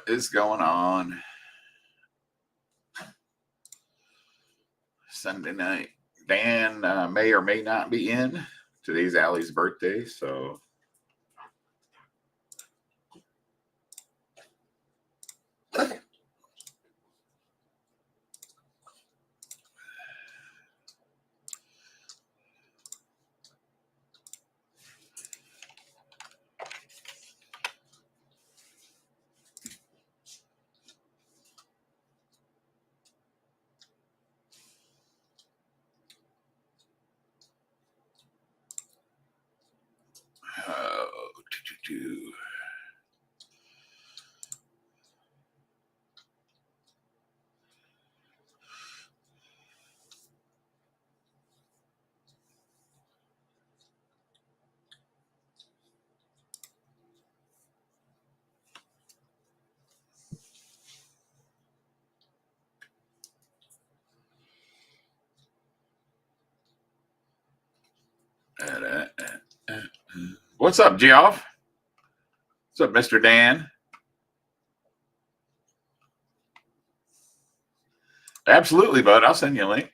What is going on? Sunday night. Dan may or may not be in. Today's Allie's birthday, so what's up, Geoff? What's up, Mr. Dan? Absolutely, bud. I'll send you a link.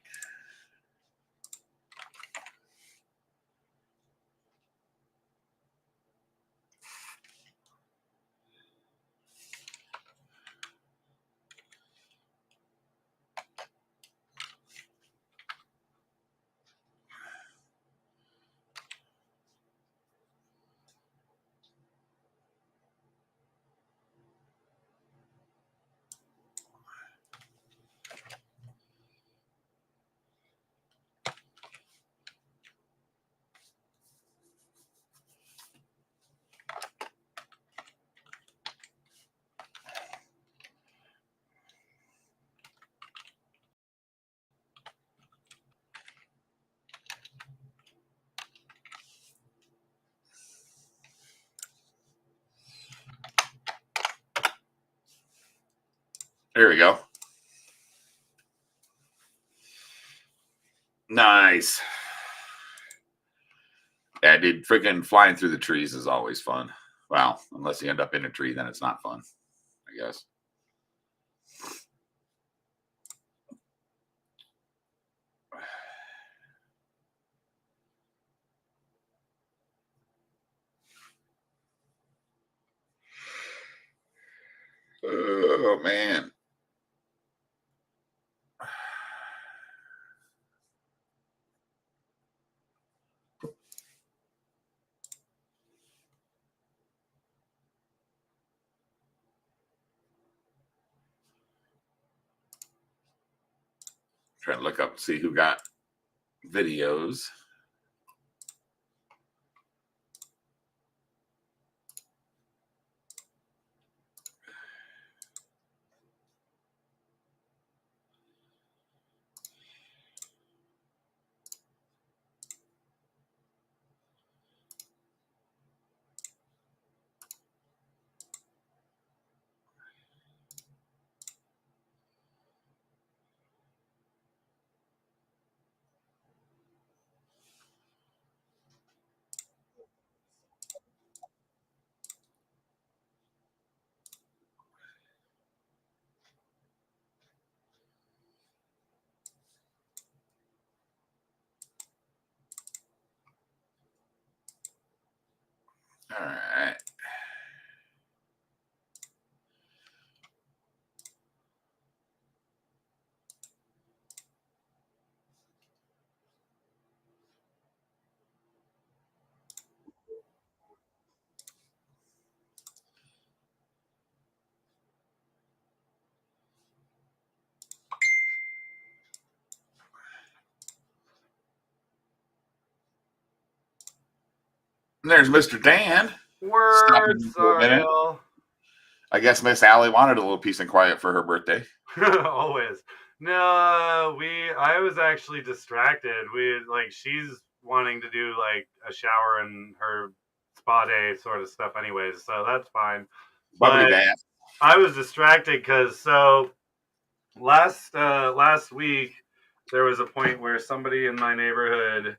There we go. Nice. Yeah, dude, freaking flying through the trees is always fun. Well, unless you end up in a tree, then it's not fun, I guess. Oh, man. Trying to look up and see who got videos. All right. And there's Mr. Dan. Words, for a minute. I guess Miss Allie wanted a little peace and quiet for her birthday. Always. No, I was actually distracted. She's wanting to do like a shower and her spa day sort of stuff anyways, so that's fine. Bubbly bath. I was distracted because last week there was a point where somebody in my neighborhood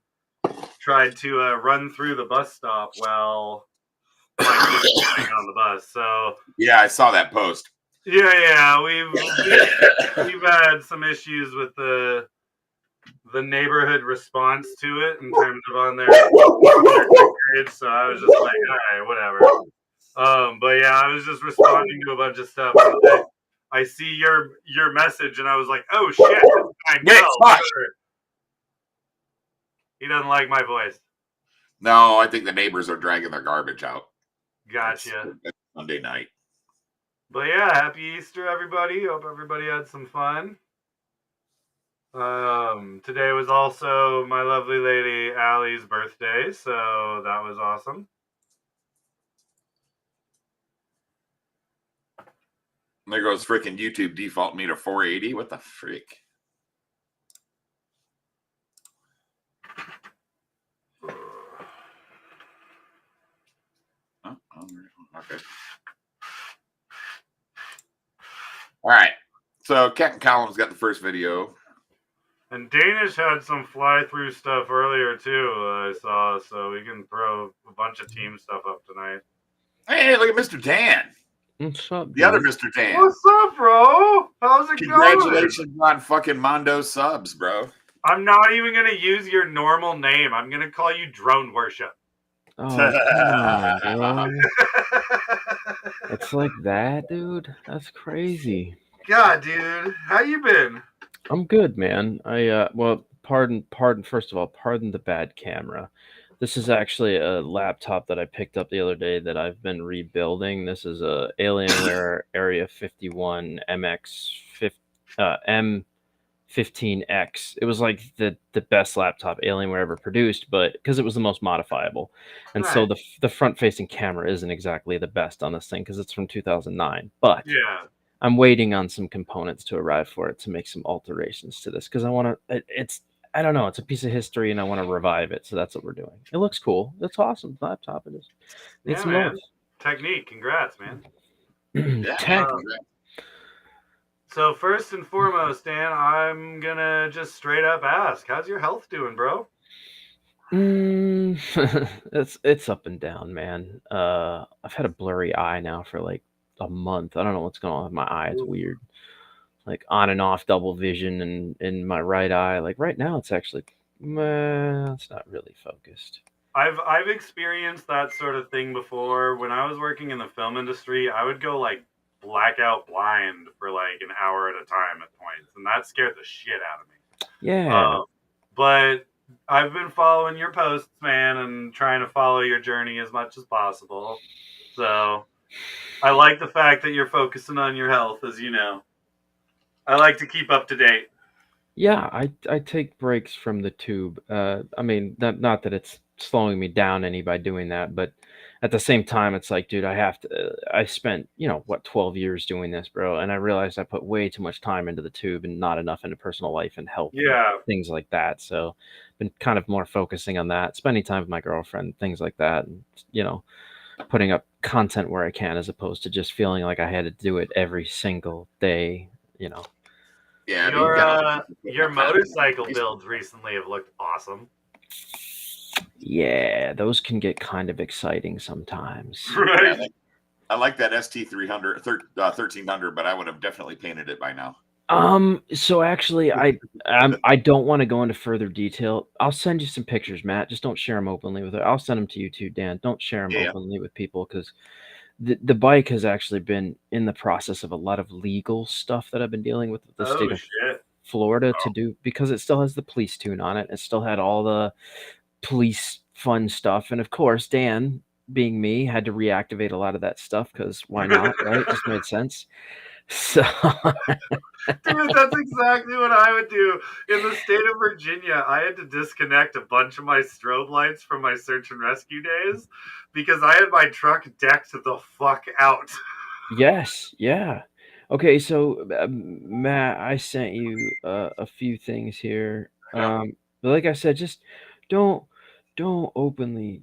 tried to run through the bus stop while on the bus. So yeah, I saw that post. Yeah, we've had some issues with the neighborhood response to it in terms of on their grades. So I was just like, all right, whatever. But yeah, I was just responding to a bunch of stuff. And I see your message, and I was like, oh shit, this guy Nick, Mel, squash. he doesn't like my voice. No, I think the neighbors are dragging their garbage out. Gotcha. It's Sunday night. But yeah, happy Easter, everybody. Hope everybody had some fun. Today was also my lovely lady Allie's birthday, so that was awesome. There goes freaking YouTube default me to 480. What the freak? Oh, okay. All right. So Captain Callum's got the first video. And Danish had some fly-through stuff earlier too, I saw, so we can throw a bunch of team stuff up tonight. Hey, look at Mr. Dan. What's up, The dude? other Mr. Dan. What's up, bro? How's it Congratulations on fucking Mondo subs, bro. I'm not even going to use your normal name. I'm going to call you Drone Worship. Oh, come on, bro. It's like that, dude? That's crazy. God, dude. How you been? I'm good, man. Well, pardon, first of all, pardon the bad camera. This is actually a laptop that I picked up the other day that I've been rebuilding. This is a Alienware Area 51 M15X. It was like the best laptop Alienware ever produced, but because it was the most modifiable. And so the front-facing camera isn't exactly the best on this thing because it's from 2009. But yeah, I'm waiting on some components to arrive for it to make some alterations to this because I want to. I don't know. It's a piece of history, and I want to revive it. So that's what we're doing. It looks cool. It's awesome. Laptop it is. Yeah, man. Technique. Congrats, man. Tech. So first and foremost, Dan, I'm gonna just straight up ask, how's your health doing, bro? It's up and down, man. I've had a blurry eye now for like a month. I don't know what's going on with my eye. It's weird. Like on and off double vision and in my right eye. Like right now it's actually it's not really focused. I've experienced that sort of thing before. When I was working in the film industry, I would go like blackout blind for like an hour at a time at points, and that scared the shit out of me. Yeah. But I've been following your posts, man, and trying to follow your journey as much as possible. So I like the fact that you're focusing on your health, as you know. I like to keep up to date. Yeah, I take breaks from the tube. I mean, not that it's slowing me down any by doing that, but at the same time, it's like, dude, I have to. I spent 12 years doing this, bro, and I realized I put way too much time into the tube and not enough into personal life and health, yeah, and things like that. So, been kind of more focusing on that, spending time with my girlfriend, things like that, and putting up content where I can, as opposed to just feeling like I had to do it every single day. Yeah, your motorcycle builds recently have looked awesome. Yeah, those can get kind of exciting sometimes. Right. Yeah, I like that ST300 1300, but I would have definitely painted it by now. So actually, I don't want to go into further detail. I'll send you some pictures, Matt. Just don't share them openly with her. I'll send them to you too, Dan. Don't share them openly with people because the bike has actually been in the process of a lot of legal stuff that I've been dealing with the state of Florida to do, because it still has the police tune on it. It still had all the police fun stuff, and of course, Dan, being me, had to reactivate a lot of that stuff because why not, right? It just made sense. So dude, that's exactly what I would do. In the state of Virginia, I had to disconnect a bunch of my strobe lights from my search and rescue days because I had my truck decked the fuck out. Yes, yeah. Okay, so Matt, I sent you a few things here. But like I said, just don't openly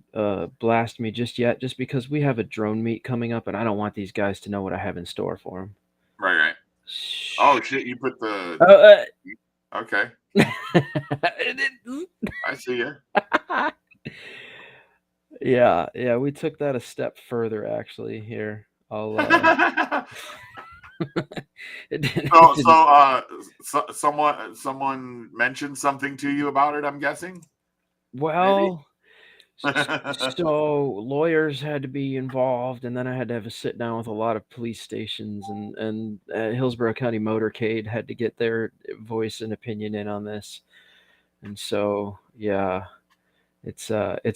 blast me just yet, just because we have a drone meet coming up, and I don't want these guys to know what I have in store for them. Right. Oh shit! You put the okay. I see you. Yeah. We took that a step further, actually. Here, I'll. It didn't- Someone mentioned something to you about it, I'm guessing. well, so lawyers had to be involved, and then I had to have a sit down with a lot of police stations, and Hillsborough County Motorcade had to get their voice and opinion in on this. And so, yeah, it's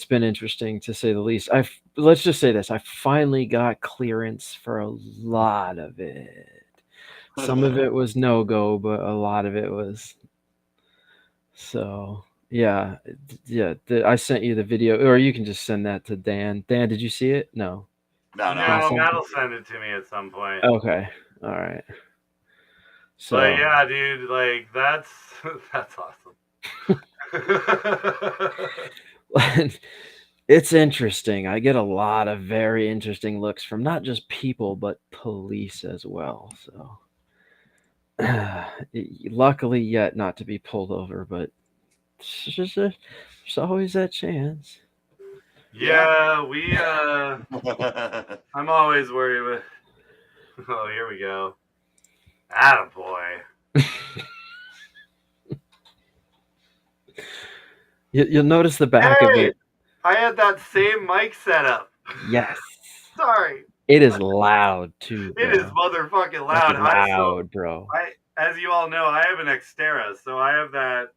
been interesting to say the least. Let's just say this: I finally got clearance for a lot of it. Some of it was no go, but a lot of it was. So yeah, I sent you the video, or you can just send that to Dan. Dan, did you see it? No. No. Matt'll send it to me at some point. Okay. All right. So But yeah, dude, like that's awesome. it's interesting. I get a lot of very interesting looks from not just people, but police as well. So luckily yet not to be pulled over, but there's always that chance. Yeah, I'm always worried with. Oh, here we go. Attaboy. You'll notice the back of it. I had that same mic setup. Yes. Sorry. It is loud too, bro. It is motherfucking loud. Loud, bro. As you all know, I have an Xterra, so I have that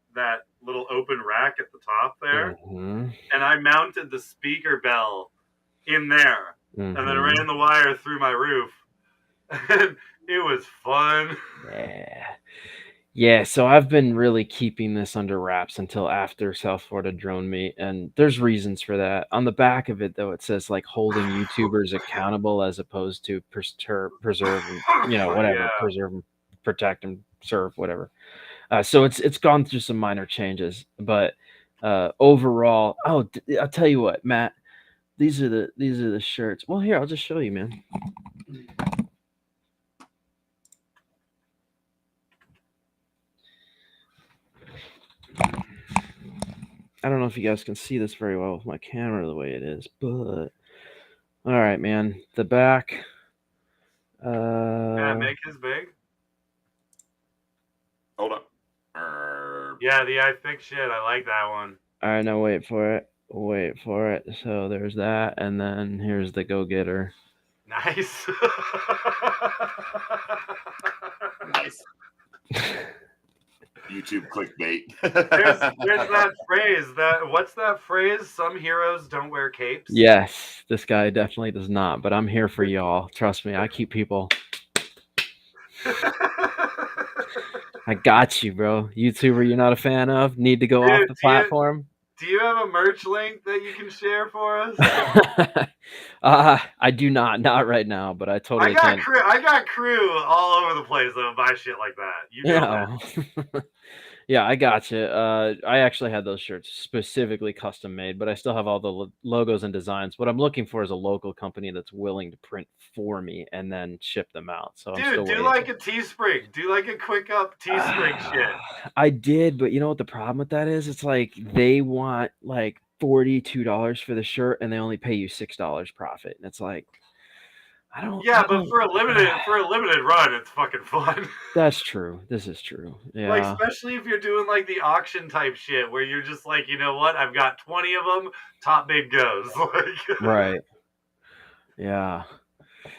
little open rack at the top there, and I mounted the speaker bell in there, and then ran the wire through my roof, and it was fun. Yeah, so I've been really keeping this under wraps until after South Florida Drone Meet, and there's reasons for that. On the back of it, though, it says like holding YouTubers accountable as opposed to preserve, whatever, preserve, and protect, and serve, whatever. So it's gone through some minor changes, but overall, I'll tell you what, Matt, these are the shirts. Well, here, I'll just show you, man. I don't know if you guys can see this very well with my camera the way it is, but all right, man. The back. Yeah, make his big. Hold up. Yeah, the iFix shit. I like that one. All right, now wait for it. Wait for it. So there's that, and then here's the go-getter. Nice. Nice. YouTube clickbait. there's that phrase. What's that phrase? Some heroes don't wear capes. Yes, this guy definitely does not. But I'm here for y'all. Trust me, I keep people. I got you, bro. YouTuber you're not a fan of? Need to go off the platform? Do you have a merch link that you can share for us? I do not right now, but I totally can. I got crew all over the place that buy shit like that. You know that. Yeah, I got you. I actually had those shirts specifically custom made, but I still have all the logos and designs. What I'm looking for is a local company that's willing to print for me and then ship them out. So I'm still waiting. like a Teespring. Do like a quick up Teespring shit. I did, but you know what the problem with that is? It's like they want like $42 for the shirt and they only pay you $6 profit. And it's like, but for a limited run, it's fucking fun. That's true. This is true. Yeah. Like, especially if you're doing like the auction type shit where you're just like, you know what? I've got 20 of them. Top bid goes. Right. Yeah.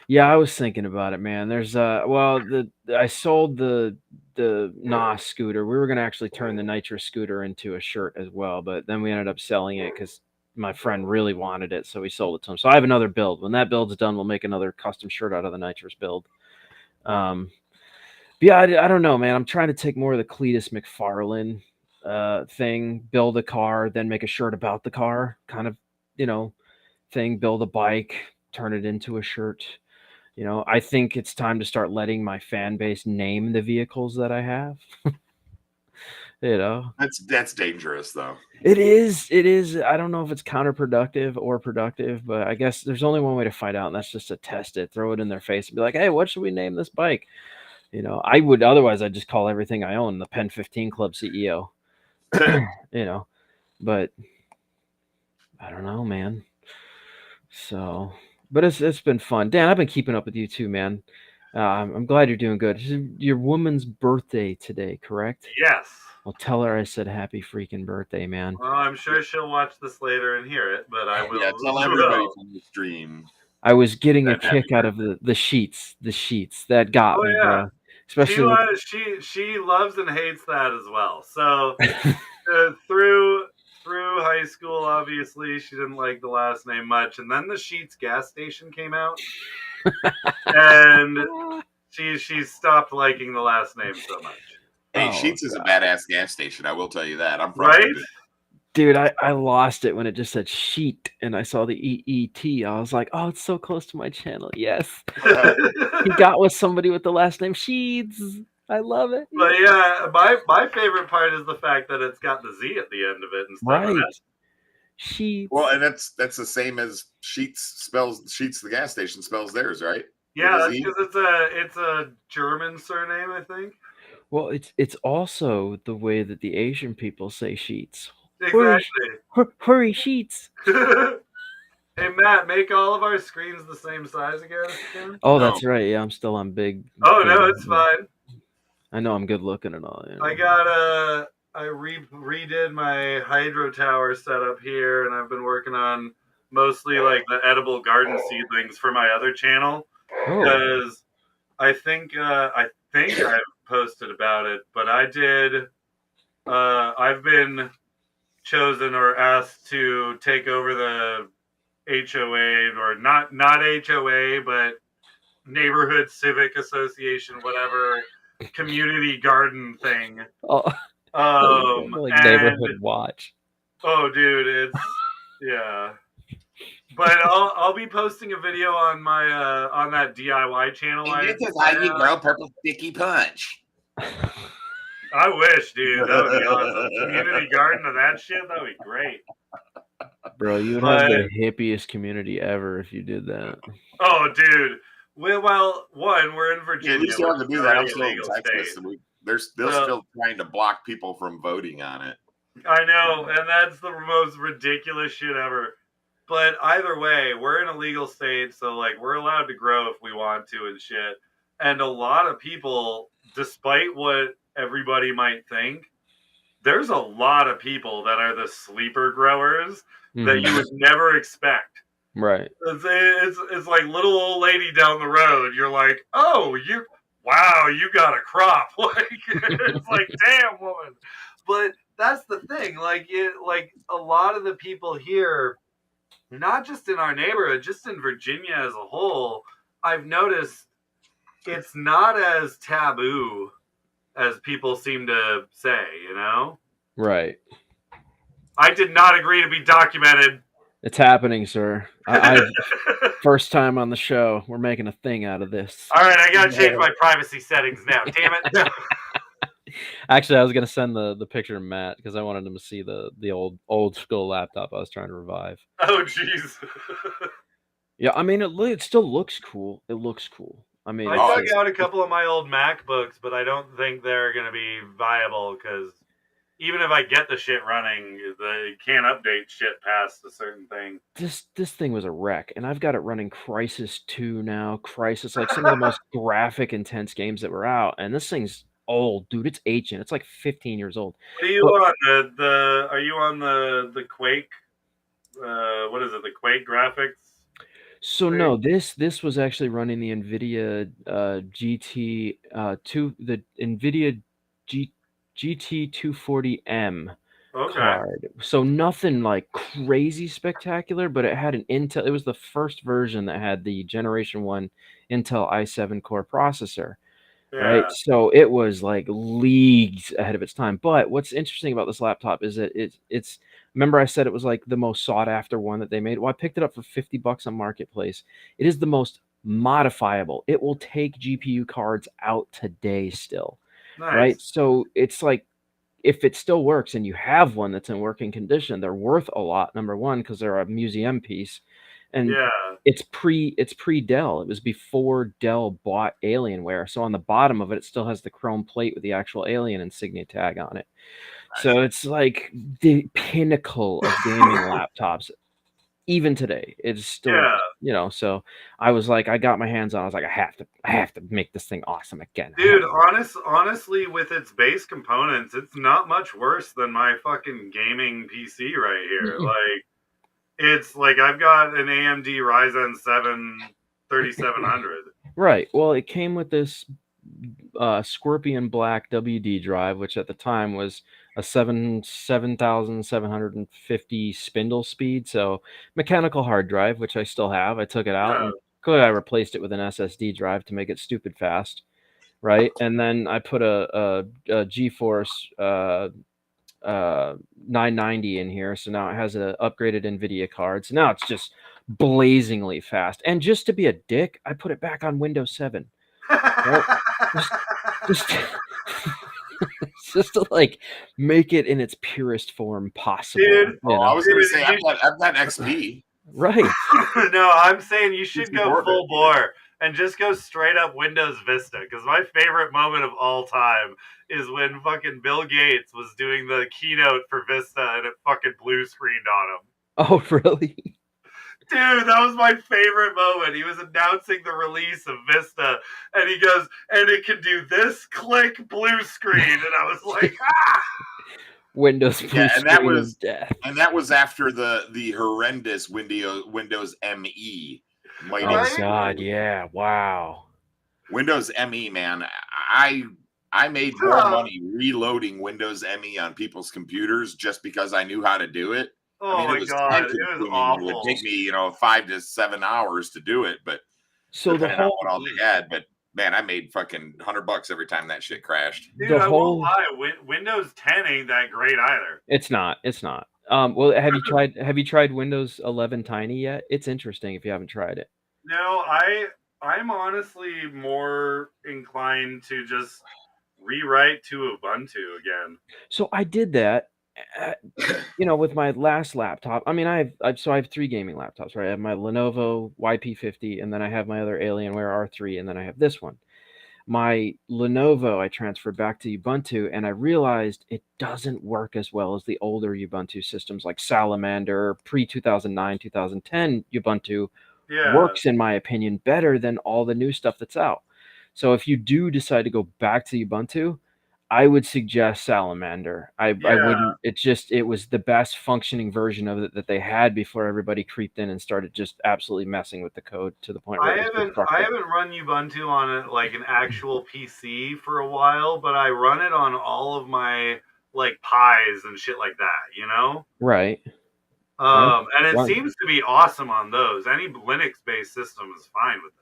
Yeah, I was thinking about it, man. There's I sold the NOS scooter. We were gonna actually turn the Nitro scooter into a shirt as well, but then we ended up selling it because my friend really wanted it, so we sold it to him. So I have another build. When that build's done, we'll make another custom shirt out of the Nitrous build. Yeah, I don't know, man. I'm trying to take more of the Cletus McFarlane thing, build a car, then make a shirt about the car, kind of, thing. Build a bike, turn it into a shirt. I think it's time to start letting my fan base name the vehicles that I have. That's dangerous though. It is. I don't know if it's counterproductive or productive, but I guess there's only one way to find out, and that's just to test it, throw it in their face and be like, hey, what should we name this bike? I would, otherwise I'd just call everything I own the Pen 15 Club CEO. But I don't know, man. So, but it's been fun. Dan, I've been keeping up with you too, man. I'm glad you're doing good. It's your woman's birthday today, correct? Yes. Well, tell her I said happy freaking birthday, man. Well, I'm sure she'll watch this later and hear it, but I will. Yeah, tell everybody from the stream. I was getting a That happy kick out of the sheets. The sheets that got Oh me, yeah. bro. Especially with She loves and hates that as well. So through high school, obviously, she didn't like the last name much, and then the Sheetz gas station came out, and she stopped liking the last name so much. Hey, Oh, Sheetz is a God. badass gas station. I will tell you that. I'm from Right? Virginia. Dude, I lost it when it just said sheet and I saw the EET. I was like, oh, it's so close to my channel. Yes. He got with somebody with the last name Sheets. I love it. But yeah, my favorite part is the fact that it's got the Z at the end of it instead of an S. Sheets. Well, and that's the same as Sheetz the gas station spells theirs, right? Yeah, that's because it's a German surname, I think. Well, it's also the way that the Asian people say sheets. Exactly. Hurry sheets. Hey Matt, make all of our screens the same size again if you can. Oh, that's right. Yeah, I'm still on big. Oh no, it's fine. I know I'm good looking and all. I redid my hydro tower setup here, and I've been working on mostly like the edible garden seedlings for my other channel because I think I've posted about it, but I've been chosen or asked to take over the HOA or not HOA, but neighborhood civic association, whatever community garden thing. Like neighborhood watch. Oh, dude, it's yeah. But I'll be posting a video on my on that DIY channel. This is how you grow purple sticky punch. I wish, dude. That would be awesome. Community garden of that shit, that would be great. Bro, you would have the hippiest community ever if you did that. Oh, dude. Well, one, we're in Virginia. Yeah, you still have to do that. I'm still in Texas. They're still trying to block people from voting on it. I know, and that's the most ridiculous shit ever. But either way, we're in a legal state, so like we're allowed to grow if we want to and shit. And a lot of people, despite what everybody might think, there's a lot of people that are the sleeper growers that you would never expect. Right. It's like little old lady down the road. You're like, oh, you got a crop. Like it's like, damn, woman. But that's the thing. Like a lot of the people here, not just in our neighborhood, just in Virginia as a whole, I've noticed it's not as taboo as people seem to say, you know? Right. I did not agree to be documented. It's happening, sir. First time on the show. We're making a thing out of this. All right, I gotta change my privacy settings now. Damn it. Actually, I was gonna send the picture to Matt because I wanted him to see the old school laptop I was trying to revive. Oh, jeez. Yeah, I mean it still looks cool. It looks cool. I mean, I dug out a couple of my old MacBooks, but I don't think they're gonna be viable because even if I get the shit running, they can't update shit past a certain thing. This thing was a wreck, and I've got it running Crysis 2 now. Crysis, like some of the most graphic intense games that were out, and this thing's old, dude. It's ancient. It's like 15 years old. Are you on are you on the Quake? What is it? The Quake graphics? So no, this was actually running the NVIDIA GT2, the NVIDIA GT240M card. So nothing like crazy spectacular, but it had an Intel. It was the first version that had the Generation 1 Intel i7 core processor. Yeah. Right. So it was like leagues ahead of its time. But what's interesting about this laptop is that it's remember I said it was like the most sought after one that they made. Well, I picked it up for $50 on Marketplace. It is the most modifiable. It will take GPU cards out today still. Nice. Right. So it's like if it still works and you have one that's in working condition, they're worth a lot. Number one, because they're a museum piece. And it's pre Dell. It was before Dell bought Alienware. So on the bottom of it, it still has the chrome plate with the actual Alien insignia tag on it. Nice. So it's like the pinnacle of gaming laptops. Even today, it's still you know, so I was like, I got my hands on. I was like, I have to make this thing awesome again. Dude, honestly, with its base components, it's not much worse than my fucking gaming PC right here. Like, it's like I've got an AMD Ryzen 7 3700. Right. Well, it came with this Scorpion Black WD drive, which at the time was a 7,750 spindle speed. So mechanical hard drive, which I still have. I took it out and clearly I replaced it with an SSD drive to make it stupid fast. Right. And then I put a GeForce 990 in here. So now it has an upgraded NVIDIA card. So now it's just blazingly fast. And just to be a dick, I put it back on Windows 7. Right? Just just to like make it in its purest form possible. Dude, I was going to say I've got XP. Right. No, I'm saying you should go full bore and just go straight up Windows Vista, because my favorite moment of all time is when fucking Bill Gates was doing the keynote for Vista and it fucking blue screened on him. Oh, really? Dude, that was my favorite moment. He was announcing the release of Vista, and he goes, and it can do this, click, blue screen. And I was like, ah! Windows blue and that screen was of death. And that was after the horrendous Windows ME. Oh God, yeah, wow. Windows ME, man. I made more money reloading Windows ME on people's computers just because I knew how to do it. Oh, I mean, my God, it was awful. It would take me, 5 to 7 hours to do it, but so depending on what all they had. But man, I made fucking $100 every time that shit crashed. Dude, I won't lie. Windows 10 ain't that great either. It's not. Well, have you tried Windows 11 Tiny yet? It's interesting if you haven't tried it. No, I'm honestly more inclined to just rewrite to Ubuntu again. So I did that. With my last laptop. I mean, I have 3 gaming laptops, right? I have my Lenovo YP50, and then I have my other Alienware R3, and then I have this one. My Lenovo I transferred back to Ubuntu, and I realized it doesn't work as well as the older Ubuntu systems like Salamander, pre-2009, 2010 Ubuntu works, in my opinion, better than all the new stuff that's out. So if you do decide to go back to Ubuntu, I would suggest Salamander. I wouldn't. It was the best functioning version of it that they had before everybody creeped in and started just absolutely messing with the code to the point where I haven't run Ubuntu on it like an actual PC for a while, but I run it on all of my like Pis and shit like that, Right. And it seems to be awesome on those. Any Linux-based system is fine with it.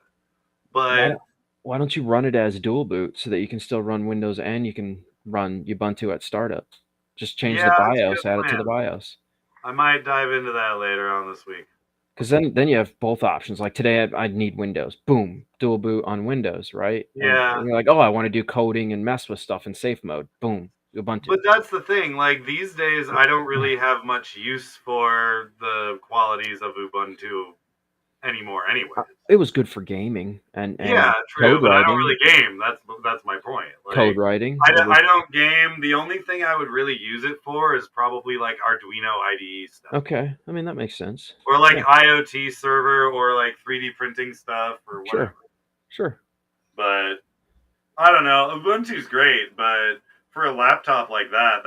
But why don't you run it as dual boot so that you can still run Windows and you can run Ubuntu at startup? Just change the BIOS, add it to the BIOS. I might dive into that later on this week. Because then you have both options. Like today, I need Windows. Boom, dual boot on Windows, right? Yeah. And you're like, oh, I want to do coding and mess with stuff in safe mode. Boom, Ubuntu. But that's the thing. Like these days, I don't really have much use for the qualities of Ubuntu anymore anyway. It was good for gaming and yeah, true, but I don't really game. That's my point. Like, code writing. I don't game. The only thing I would really use it for is probably like Arduino IDE stuff. Okay, I mean that makes sense. Or like IoT server or like 3D printing stuff or whatever. Sure. But I don't know. Ubuntu's great, but for a laptop like that,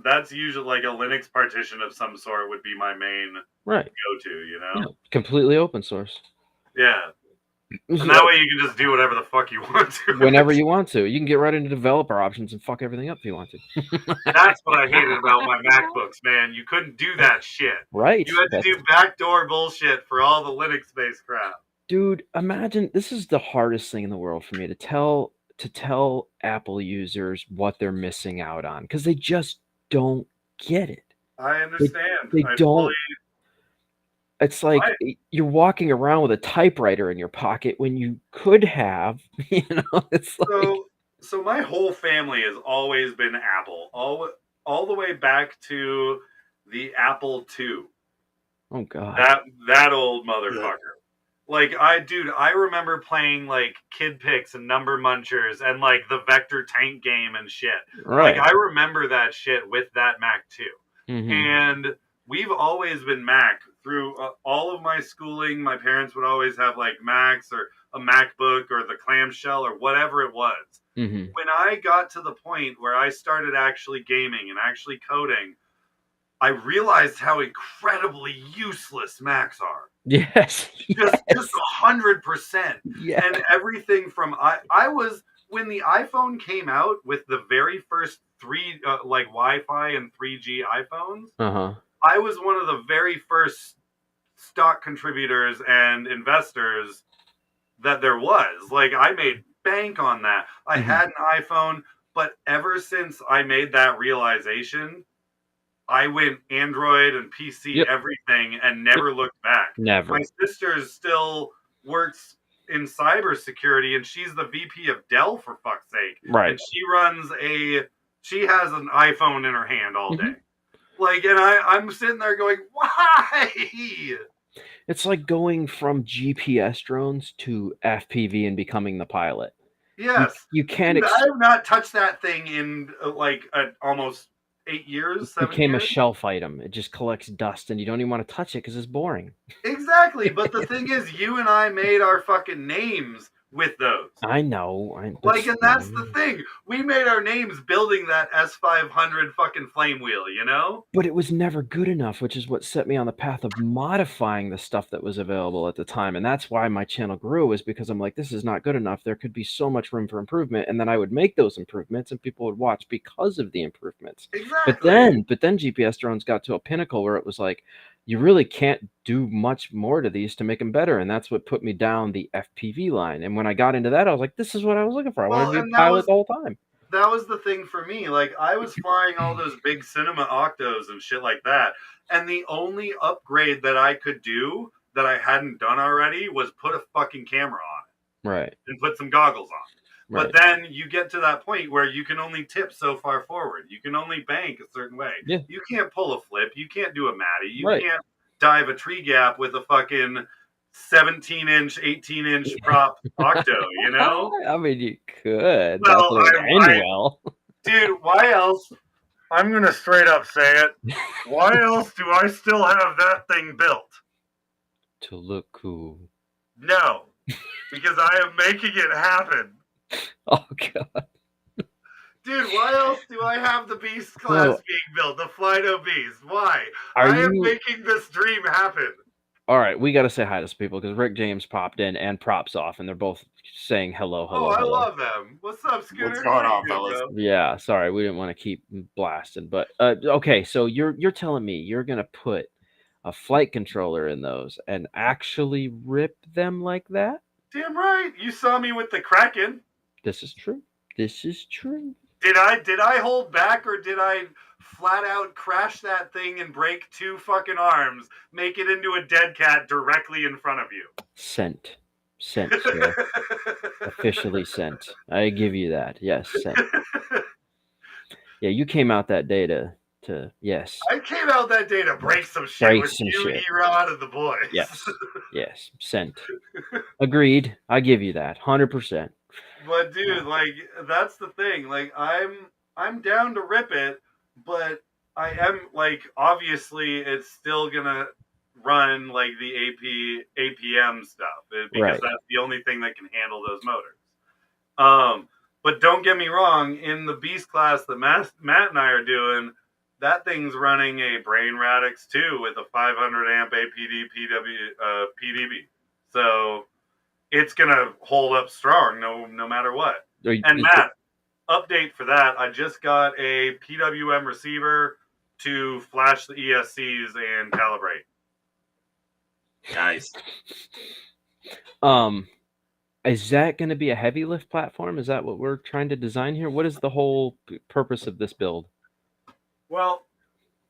that's usually like a Linux partition of some sort would be my main go-to, Yeah, completely open source. Yeah. And that way you can just do whatever the fuck you want to. Whenever you want to. You can get right into developer options and fuck everything up if you want to. That's what I hated about my MacBooks, man. You couldn't do that shit. Right. You had to do backdoor bullshit for all the Linux-based crap. Dude, imagine, this is the hardest thing in the world for me to tell Apple users what they're missing out on, because they just don't get it. I understand. They don't. It's like you're walking around with a typewriter in your pocket when you could have, it's like. So my whole family has always been Apple, all the way back to the Apple II. Oh God. That old motherfucker. Like I remember playing like Kid Pix and Number Munchers and like the Vector Tank game and shit. Right. Like I remember that shit with that Mac too. Mm-hmm. And we've always been Mac through all of my schooling, my parents would always have like Macs or a MacBook or the clamshell or whatever it was. Mm-hmm. When I got to the point where I started actually gaming and actually coding, I realized how incredibly useless Macs are. Yes. Just 100%. Yeah. And everything from I was when the iPhone came out with the very first three like Wi-Fi and 3G iPhones. I was one of the very first stock contributors and investors that there was. Like, I made bank on that. I had an iPhone, but ever since I made that realization, I went Android and PC everything and never looked back. Never. My sister still works in cybersecurity, and she's the VP of Dell, for fuck's sake. Right. And she has an iPhone in her hand all day. Like, and I'm sitting there going, why? It's like going from GPS drones to FPV and becoming the pilot. Yes. You can't. I have not touched that thing in like almost 8 years, 7 became years. A shelf item. It just collects dust, and you don't even want to touch it because it's boring. Exactly, but the thing is, you and I made our fucking names with those. I know. And that's the thing. We made our names building that S500 fucking flame wheel, you know? But it was never good enough, which is what set me on the path of modifying the stuff that was available at the time. And that's why my channel grew, is because I'm like, this is not good enough. There could be so much room for improvement. And then I would make those improvements and people would watch because of the improvements. Exactly. But then GPS drones got to a pinnacle where it was like, you really can't do much more to these to make them better. And that's what put me down the FPV line. And when I got into that, I was like, this is what I was looking for. I wanted to be a pilot the whole time. That was the thing for me. Like, I was flying all those big cinema octos and shit like that. And the only upgrade that I could do that I hadn't done already was put a fucking camera on it. Right. And put some goggles on. Right. But then you get to that point where you can only tip so far forward. You can only bank a certain way. Yeah. You can't pull a flip. You can't do a Matty. You can't dive a tree gap with a fucking 17-inch, 18-inch prop octo, you know? I mean, you could. Well, dude, why else? I'm going to straight up say it. Why else do I still have that thing built? To look cool. No, because I am making it happen. Oh, God. Dude, why else do I have the Beast class being built? The Flyno Beast. Why? I am making this dream happen. All right, we got to say hi to some people because Rick James popped in and Props Off, and they're both saying hello. I love them. What's up, Scooter? What's going on, fellas? Yeah, sorry, we didn't want to keep blasting, but okay. So you're telling me you're gonna put a flight controller in those and actually rip them like that? Damn right. You saw me with the Kraken. This is true. This is true. Did I hold back, or did I flat out crash that thing and break 2 fucking arms, make it into a dead cat directly in front of you? Sent, sir. Officially sent. I give you that. Yes, sent. Yeah, you came out that day to yes. I came out that day to break some shit with you, E-Rod, and the boys. Yes, sent. Agreed. I give you that, 100%. But dude, like, that's the thing. Like, I'm down to rip it, but I am, like, obviously it's still gonna run like the APM stuff because that's the only thing that can handle those motors. But don't get me wrong, in the Beast class that Matt and I are doing, that thing's running a Brain Radix 2 with a 500 amp APD PDB. So it's gonna hold up strong no matter what. And Matt, update for that. I just got a PWM receiver to flash the ESCs and calibrate. Nice. Is that going to be a heavy lift platform? Is that what we're trying to design here? What is the whole purpose of this build? Well,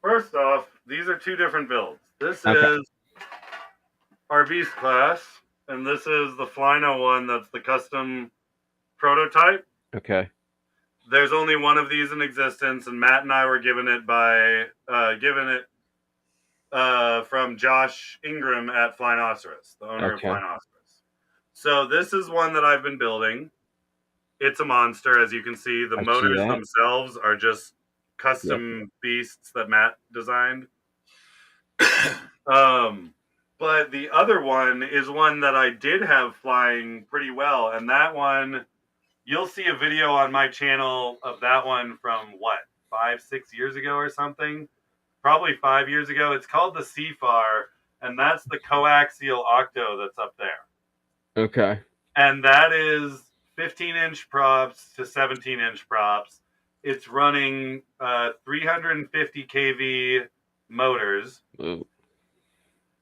first off, these are 2 different builds. This is our Beast class, and this is the Flyno one that's the custom prototype. Okay. There's only one of these in existence, and Matt and I were given it from Josh Ingram at Flynoceros, the owner of Flynoceros. So this is one that I've been building. It's a monster, as you can see. The motors themselves are just custom beasts that Matt designed. But the other one is one that I did have flying pretty well, and that one, you'll see a video on my channel of that one from what, 5-6 years ago or something, probably 5 years ago. It's called the CFAR, and that's the coaxial octo that's up there. Okay. And that is 15-inch props to 17-inch props. It's running 350 kV motors. Ooh.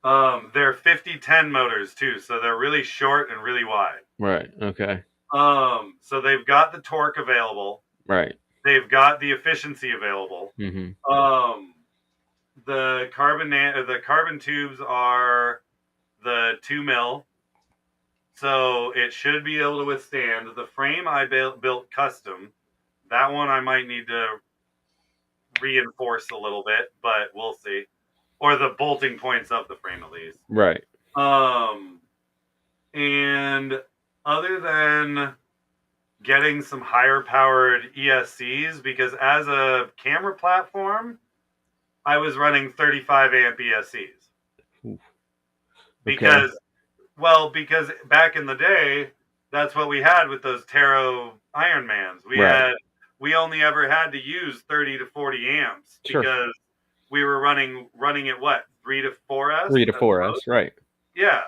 They're 50-10 motors too, so they're really short and really wide. Right. Okay. So they've got the torque available. Right. They've got the efficiency available. Mm-hmm. The carbon tubes are the 2 mil, so it should be able to withstand. The frame I built custom. That one I might need to reinforce a little bit, but we'll see. Or the bolting points of the frame at least. Right. And other than getting some higher powered ESCs, because as a camera platform, I was running 35 amp ESCs. Okay. Because back in the day, that's what we had with those Tarot Ironmans. We only ever had to use 30 to 40 amps because we were running at what, 3 to 4S? 3 to 4S, right. Yeah.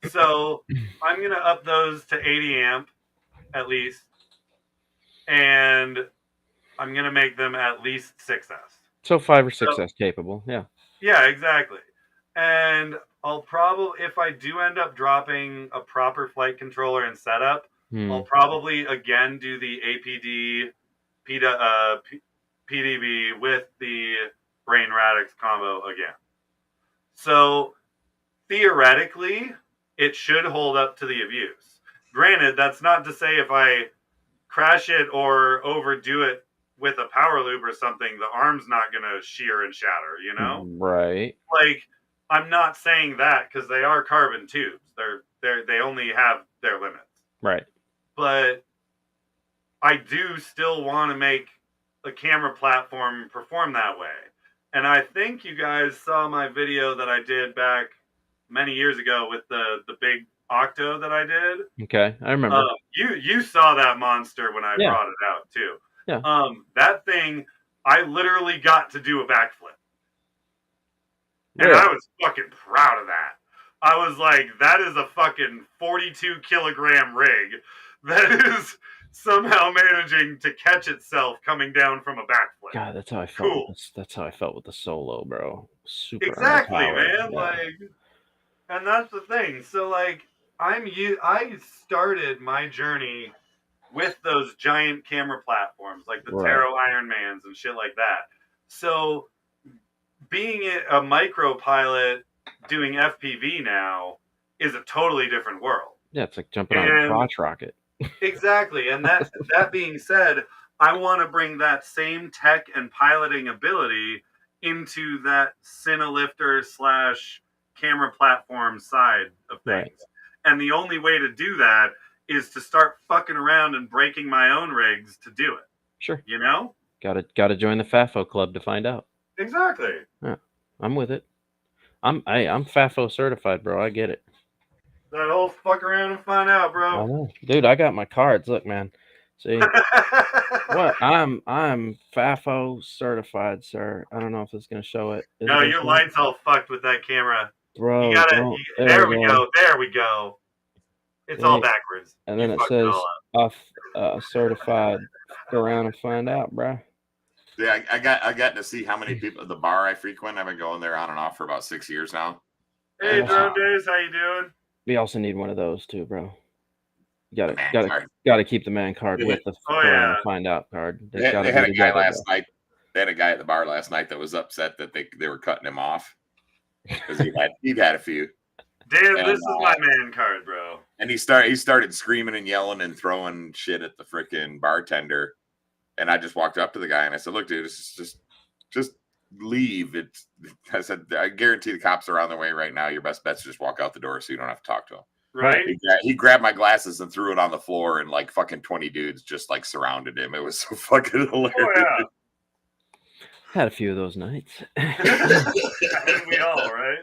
So I'm going to up those to 80 amp at least. And I'm going to make them at least 6S. So 5 or 6S capable, yeah. Yeah, exactly. And I'll probably, if I do end up dropping a proper flight controller and setup, I'll probably again do the APD PDB with the Brain Radix combo again. So theoretically, it should hold up to the abuse. Granted, that's not to say if I crash it or overdo it with a power loop or something, the arm's not going to shear and shatter, you know? Right. Like, I'm not saying that because they are carbon tubes. They only have their limits. Right. But I do still want to make the camera platform perform that way. And I think you guys saw my video that I did back many years ago with the big octo that I did. Okay, I remember. You saw that monster when I brought it out too. Yeah. That thing, I literally got to do a backflip. And Really? I was fucking proud of that. I was like, that is a fucking 42 kilogram rig that is somehow managing to catch itself coming down from a backflip. God, that's how I felt. Cool. That's how I felt with the Solo, bro. Super Exactly, man. Yeah. Like, and that's the thing. So, like, I started my journey with those giant camera platforms, like the Tarot Ironmans and shit like that. So, being a micro pilot doing FPV now is a totally different world. Yeah, it's like jumping on a crotch rocket. Exactly. And that being said, I want to bring that same tech and piloting ability into that Cinelifter / camera platform side of things. Right. And the only way to do that is to start fucking around and breaking my own rigs to do it. Sure. You know? Gotta join the FAFO club to find out. Exactly. Yeah, I'm with it. I'm FAFO certified, bro. I get it. That whole fuck around and find out, bro. I know. Dude, I got my cards. Look, man. See? What? I'm FAFO certified, sir. I don't know if it's gonna show it. No, your light's all fucked with that camera. Bro, you gotta, there we go. There we go. It's all backwards. And then it says certified. Go around and find out, bro. Yeah, I got to see how many people at the bar I frequent. I've been going there on and off for about 6 years now. Hey, Drone Days, how you doing? We also need one of those too, bro. You gotta keep the man card with the find out card. They had a guy last night. They had a guy at the bar last night that was upset that they were cutting him off because he'd had a few. Damn, this is my man card, bro. And he started screaming and yelling and throwing shit at the freaking bartender. And I just walked up to the guy and I said, "Look, dude, just leave." I said, "I guarantee the cops are on their way right now. Your best bet's just walk out the door so you don't have to talk to them." Right. He grabbed my glasses and threw it on the floor, and like fucking 20 dudes just like surrounded him. It was so fucking hilarious. Oh, yeah. Had a few of those nights. And we all, right?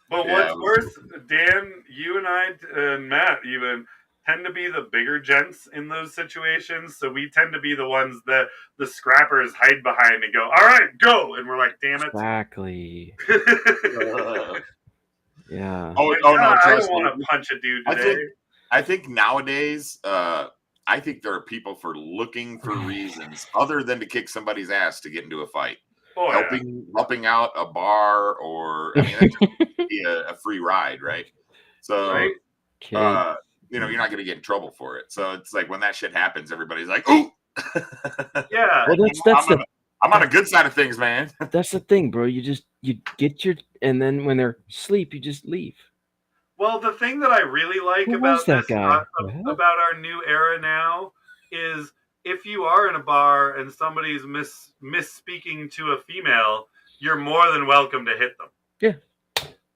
But what's worse, Dan, you and I and Matt even tend to be the bigger gents in those situations. So we tend to be the ones that the scrappers hide behind and go, all right, go. And we're like, damn it. Exactly. Yeah. Oh, Like, oh no, I trust don't me. want to punch a dude today. I think nowadays, I think there are people for looking for reasons other than to kick somebody's ass to get into a fight. Oh, Helping out a bar, or I mean, that could be a free ride, right? So, right? you know, you're not going to get in trouble for it. So it's like when that shit happens, everybody's like, "Ooh, Yeah." Well, I'm on a good side of things, man." That's the thing, bro. You get your, and then when they're asleep, you just leave. Well, the thing that I really like Who about was that this, guy? about our new era now, is if you are in a bar and somebody's misspeaking to a female, you're more than welcome to hit them. Yeah.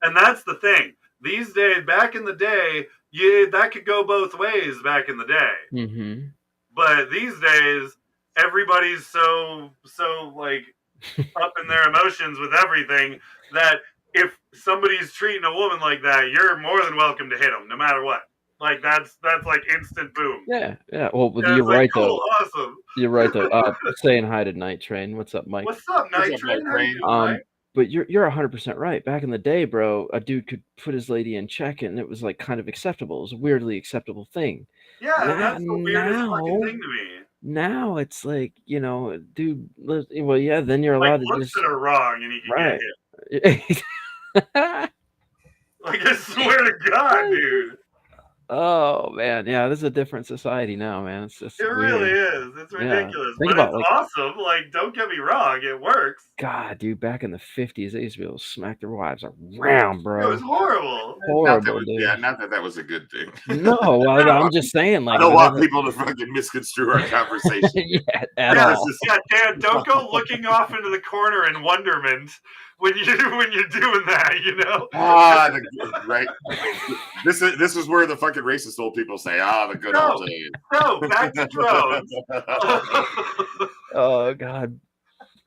And that's the thing. These days, back in the day, that could go both ways back in the day. Mm-hmm. But these days, everybody's so like up in their emotions with everything that if somebody's treating a woman like that, you're more than welcome to hit them, no matter what. Like that's like instant boom. Yeah. Well, And you're right cool, though. Awesome. You're right though. Saying hi to Night Train. What's up, Mike? What's up, Night Train? How you doing, Mike? But you're 100% right. Back in the day, bro, a dude could put his lady in check, and it was like kind of acceptable. It was a weirdly acceptable thing. Yeah, that's the weirdest fucking thing to me. Now it's like, you know, dude. Well, yeah. Then you're like allowed to looks just that are wrong, and you can get hit. Like I swear to God, dude. Oh man, yeah, this is a different society now, man. It's just it really is. It's ridiculous, Think but about, it's awesome. Like, don't get me wrong, it works. God, dude, back in the 50s, they used to be able to smack their wives around, bro. It was horrible. Horrible, dude. Yeah, not that was a good thing. No, well, I'm just saying, like, I don't want people to fucking misconstrue our conversation. Yeah, at all. Yeah, Dan, don't go looking off into the corner in wonderment when you're doing that, you know. Right. This is where the fucking racist old people say, the good old days. No, back to drones. Oh God.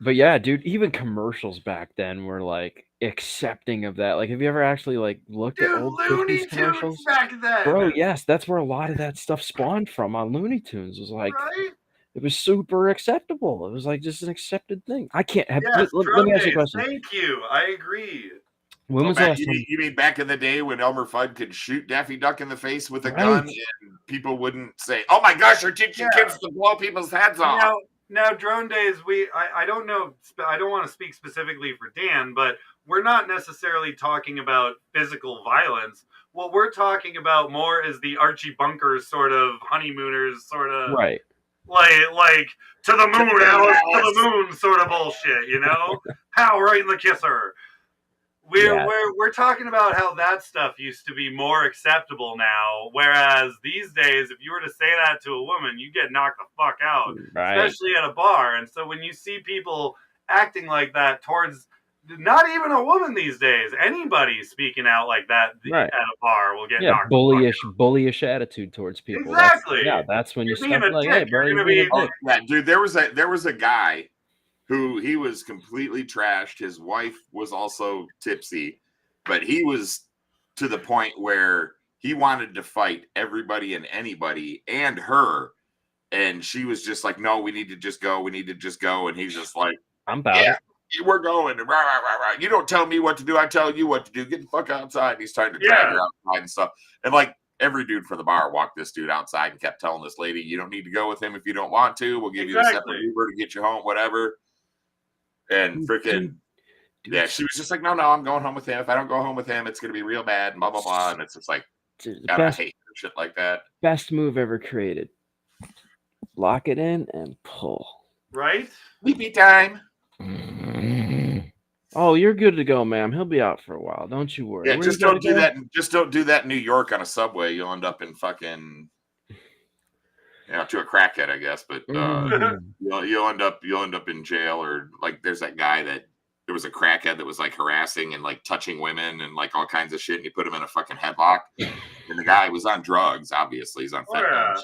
But yeah, dude, even commercials back then were like accepting of that. Like, have you ever actually like looked at old Looney 50s commercials? Tunes back then, bro? Yes, that's where a lot of that stuff spawned from on Looney Tunes. It was like, right? It was super acceptable. It was like just an accepted thing. I can't have. Yes, let me ask you a question. Thank you. I agree. When was you mean back in the day when Elmer Fudd could shoot Daffy Duck in the face with a gun, and people wouldn't say, "Oh my gosh, you're teaching kids to blow people's heads off." Now, drone days. I don't know. I don't want to speak specifically for Dan, but we're not necessarily talking about physical violence. What we're talking about more is the Archie Bunker sort of honeymooners sort of right. Like to the moon, Alice, to the moon sort of bullshit, you know? How right in the kisser. We're talking about how that stuff used to be more acceptable now, whereas these days, if you were to say that to a woman, you get knocked the fuck out, especially at a bar. And so when you see people acting like that towards not even a woman these days, anybody speaking out like that at a bar will get knocked. Bullish attitude towards people. Exactly. That's when you're step like, hey, bro, you're being a dick. Yeah, dude, there was a guy who he was completely trashed. His wife was also tipsy, but he was to the point where he wanted to fight everybody and anybody and her. And she was just like, no, we need to just go. We need to just go. And he's just like, I'm about it. We're going. Rah, rah, rah, rah. You don't tell me what to do. I tell you what to do. Get the fuck outside. And he's trying to drag her outside and stuff. And like every dude from the bar walked this dude outside and kept telling this lady, you don't need to go with him if you don't want to. We'll give you a separate Uber to get you home, whatever. And freaking, she was just like, no, I'm going home with him. If I don't go home with him, it's going to be real bad, blah, blah, blah. And it's just like, I hate shit like that. Best move ever created. Lock it in and pull. Right? Sleepy time. Oh, you're good to go, ma'am. He'll be out for a while. Don't you worry. Yeah, just don't do that. Just don't do that in New York on a subway. You'll end up in fucking, to a crackhead, I guess. But you'll end up in jail, or like there's that guy that there was a crackhead that was like harassing and like touching women and like all kinds of shit, and you put him in a fucking headlock. And the guy was on drugs. Obviously, he's on fentanyl.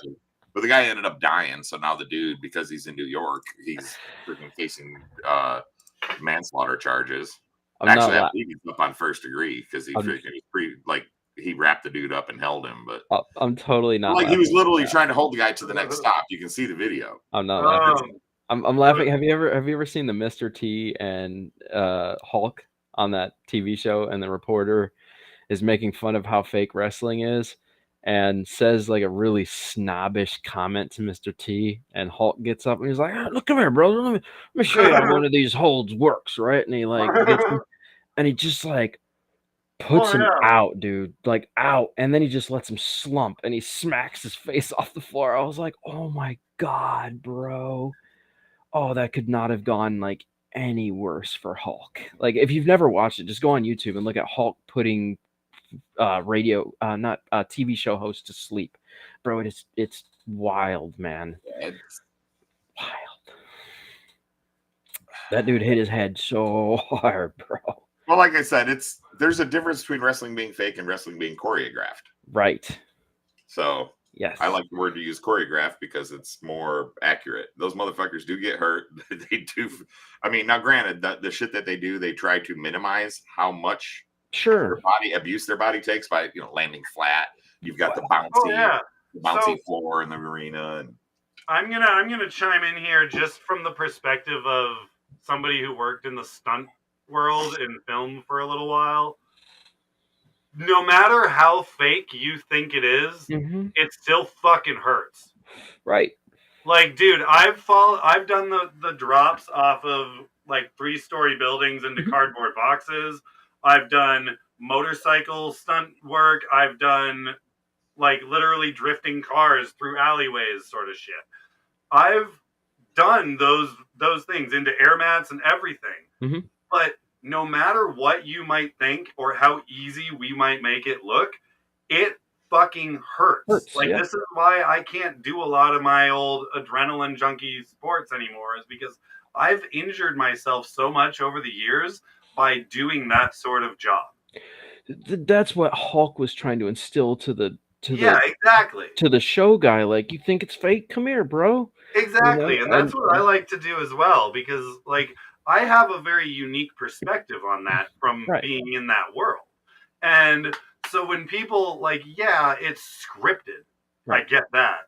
But the guy ended up dying. So now the dude, because he's in New York, he's freaking facing manslaughter charges. Actually, I believe he's up on first degree because he wrapped the dude up and held him. But I'm totally not. Like he was literally trying to hold the guy to the next stop. You can see the video. I'm not laughing. I'm laughing. Have you ever seen the Mr. T and Hulk on that TV show, and the reporter is making fun of how fake wrestling is and says like a really snobbish comment to Mr. T, and Hulk gets up and he's like, "Look, come here, brother. Let me show you how one of these holds works," right? And he like gets him, and he just like puts him out, dude, like out, and then he just lets him slump and he smacks his face off the floor. I was like, oh my God, bro. Oh, that could not have gone like any worse for Hulk. Like, if you've never watched it, just go on YouTube and look at Hulk putting TV show host to sleep, bro. It's wild, man. It's wild. That dude hit his head so hard, bro. Well, like I said, there's a difference between wrestling being fake and wrestling being choreographed. Right. So yes, I like the word to use, choreographed, because it's more accurate. Those motherfuckers do get hurt. They do. I mean, now granted, the shit that they do, they try to minimize how much their body abuse their body takes by landing flat. You've got the bouncy floor in the arena. And I'm gonna chime in here just from the perspective of somebody who worked in the stunt world in film for a little while. No matter how fake you think it is, it still fucking hurts. Right. Like, dude, I've done the drops off of like 3-story buildings into cardboard boxes. I've done motorcycle stunt work. I've done like literally drifting cars through alleyways sort of shit. I've done those things into air mats and everything. But no matter what you might think or how easy we might make it look, it fucking hurts. This is why I can't do a lot of my old adrenaline junkie sports anymore, is because I've injured myself so much over the years by doing that sort of job. That's what Hulk was trying to instill to the show guy. Like, you think it's fake? Come here, bro. Exactly. And that's what I like to do as well, because like I have a very unique perspective on that from being in that world. And so when people like, yeah, it's scripted, I get that.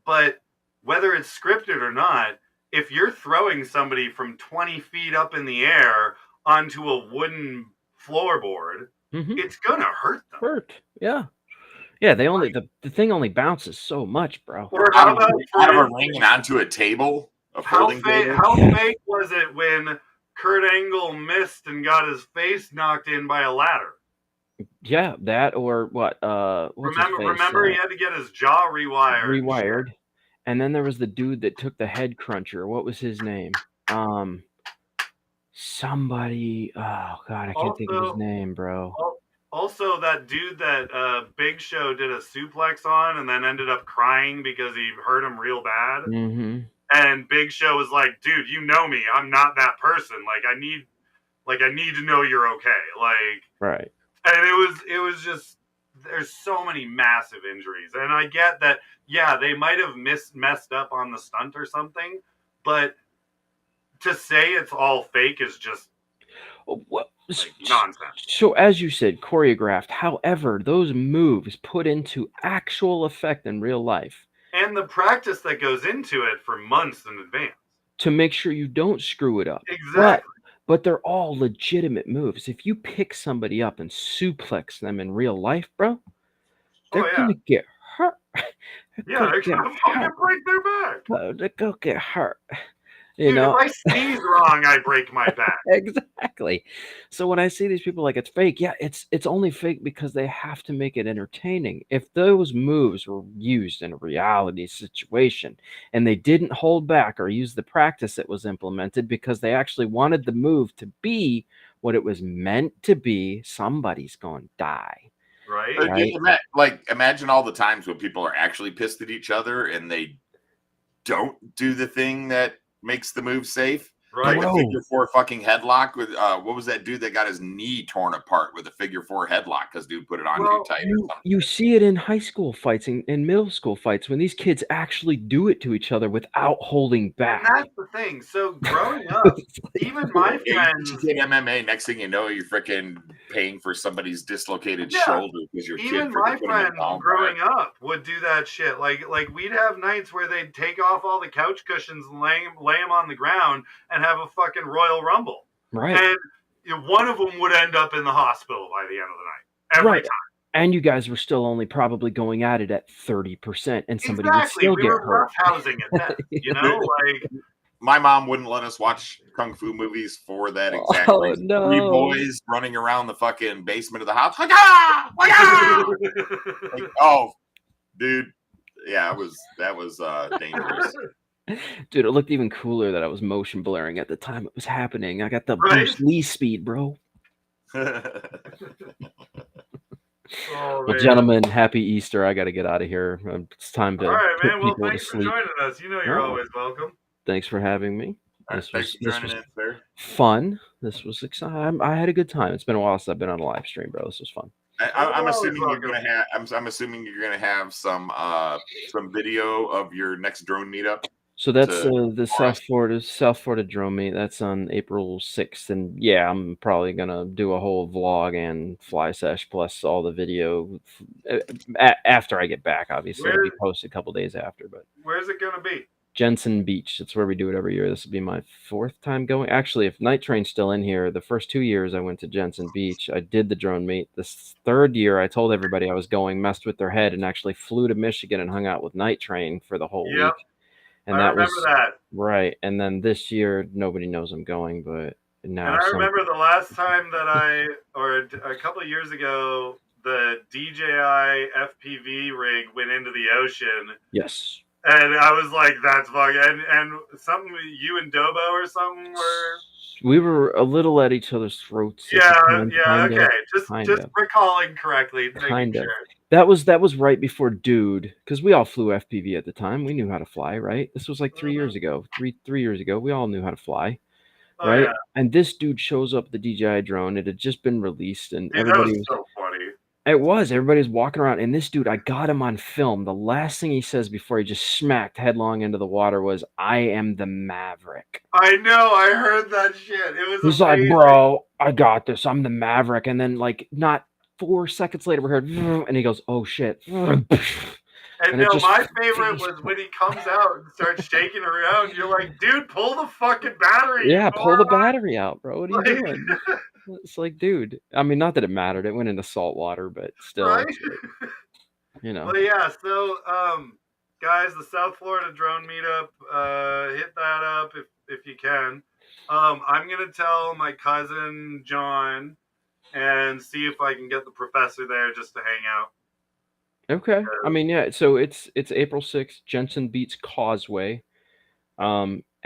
But whether it's scripted or not, if you're throwing somebody from 20 feet up in the air onto a wooden floorboard, it's gonna hurt them. Yeah, they only the thing only bounces so much, bro. Or how about out of a ring and onto a table? How fake was it when Kurt Angle missed and got his face knocked in by a ladder? Yeah, that or what? Remember, he had to get his jaw rewired. And then there was the dude that took the head cruncher. What was his name? Somebody. Oh God, I can't think of his name, bro. Also, that dude that Big Show did a suplex on and then ended up crying because he hurt him real bad. And Big Show was like, "Dude, you know me. I'm not that person. I need to know you're okay." Right. And it was just, there's so many massive injuries, and I get that. Yeah, they might have messed up on the stunt or something, but to say it's all fake is just nonsense. So as you said, choreographed. However, those moves put into actual effect in real life. And the practice that goes into it for months in advance. To make sure you don't screw it up. Exactly. But they're all legitimate moves. If you pick somebody up and suplex them in real life, bro, they're going to get hurt. They're going to fucking break their back. They're going to get hurt. Dude, if I sneeze wrong, I break my back. Exactly. So when I see these people like it's fake, it's only fake because they have to make it entertaining. If those moves were used in a reality situation and they didn't hold back or use the practice that was implemented because they actually wanted the move to be what it was meant to be, somebody's going to die. Right? Imagine all the times when people are actually pissed at each other and they don't do the thing that makes the move safe. Right. Like a figure 4 fucking headlock with what was that dude that got his knee torn apart with a figure 4 headlock because dude put it on too tight or something. You see it in high school fights and in middle school fights when these kids actually do it to each other without holding back. And that's the thing. So growing up, even my friends, you get MMA. Next thing you know, you're freaking paying for somebody's dislocated shoulder because your even kid my put him in friends a growing up would do that shit. Like we'd have nights where they'd take off all the couch cushions and lay them on the ground and have a fucking Royal Rumble. Right. And one of them would end up in the hospital by the end of the night. Every time. And you guys were still only probably going at it at 30%, and somebody would still get hurt. Roughhousing it then, like my mom wouldn't let us watch kung fu movies for that exact reason. No. 3 boys running around the fucking basement of the house. Like, oh, dude, yeah, that was dangerous. Dude, it looked even cooler that I was motion blaring at the time it was happening. I got the Bruce Lee speed, bro. Well, gentlemen, happy Easter. I got to get out of here. It's time to all right, man. Well, people thanks to for sleep. joining us. You're always welcome. Thanks for having me. This was fun. This was exciting. I had a good time. It's been a while since I've been on a live stream, bro. This was fun. I'm assuming you're gonna have. I'm assuming you're gonna have some video of your next drone meetup. So that's the South Florida drone meet. That's on April 6th, and yeah, I'm probably gonna do a whole vlog and fly sesh plus all the video after I get back. Obviously, it'll be posted a couple days after. But where's it gonna be? Jensen Beach. It's where we do it every year. This will be my 4th time going. Actually, if Night Train's still in here, the first 2 years I went to Jensen Beach. I did the drone meet. This 3rd year, I told everybody I was going, messed with their head, and actually flew to Michigan and hung out with Night Train for the whole week. And I remember that. Right. And then this year, nobody knows I'm going, but now. And I remember the last time that or a couple of years ago, the DJI FPV rig went into the ocean. Yes. And I was like, that's fucking, and something, you and Dobo or something were? We were a little at each other's throats. Okay. Just recalling correctly. Kind of. That was right before Dude, because we all flew FPV at the time. We knew how to fly, right? This was like 3 years ago. Three years ago, we all knew how to fly, right? Yeah. And this dude shows up the DJI drone. It had just been released, and everybody was so funny. It was. Everybody's walking around, and this dude, I got him on film. The last thing he says before he just smacked headlong into the water was, "I am the Maverick." I know. I heard that shit. He's amazing. Like, "Bro, I got this. I'm the Maverick." And then, like, not 4 seconds later, we heard, and he goes, "Oh shit!" And no, my favorite was when he comes out and starts shaking around. You're like, "Dude, pull the fucking battery!" Yeah, pull the battery out, bro. What are you doing? It's like, dude. I mean, not that it mattered. It went into salt water, but still, right? Well, yeah. So, guys, the South Florida drone meetup. Hit that up if you can. I'm gonna tell my cousin John and see if I can get the professor there just to hang out. Okay. I mean, yeah. So it's April 6th, Jensen Beach Causeway.